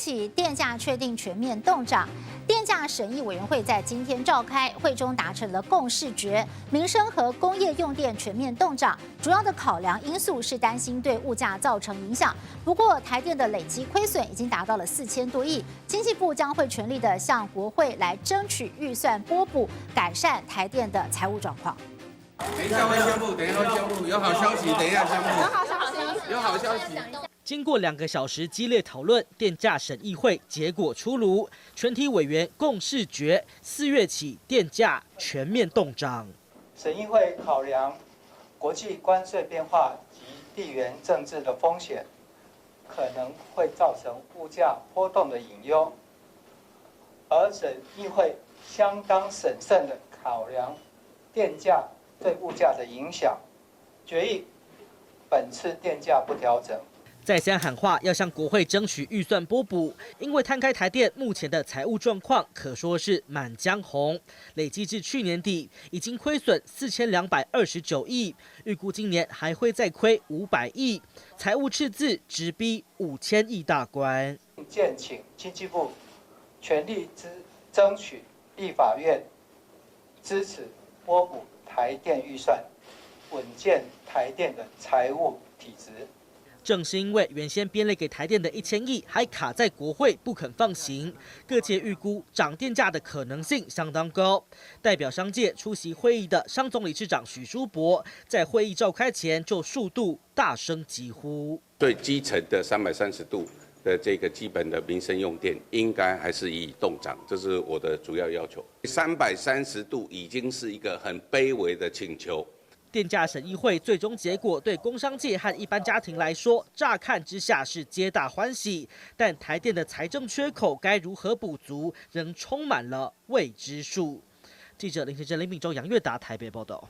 起，电价确定全面冻涨。电价审议委员会在今天召开，会中达成了共识决，民生和工业用电全面冻涨。主要的考量因素是担心对物价造成影响。不过，台电的累积亏损已经达到了4000多亿，经济部将会全力的向国会来争取预算拨补，改善台电的财务状况。等一下会宣布，等一下会宣布，有好消息，等一下宣布。有好消息。经过2个小时激烈讨论，电价审议会结果出炉，全体委员共识决，4月起电价全面冻涨。审议会考量国际关税变化及地缘政治的风险，可能会造成物价波动的隐忧，而审议会相当审慎地考量电价对物价的影响，决议本次电价不调整。再三喊话要向国会争取预算拨补，因为摊开台电目前的财务状况可说是满江红，累计至去年底已经亏损4229亿，预估今年还会再亏500亿，财务赤字直逼5000亿大关。建请经济部全力争取立法院支持拨补台电预算，稳健台电的财务体质。正是因为原先编列给台电的1000亿还卡在国会不肯放行，各界预估涨电价的可能性相当高。代表商界出席会议的商总理事长许书博，在会议召开前就数度大声疾呼：最基层的330度的这个基本的民生用电，应该还是以冻涨，这是我的主要要求。330度已经是一个很卑微的请求。电价审议会最终结果对工商界和一般家庭来说，乍看之下是皆大欢喜，但台电的财政缺口该如何补足，仍充满了未知数。记者林贤珍、林秉洲、杨月达台北报道。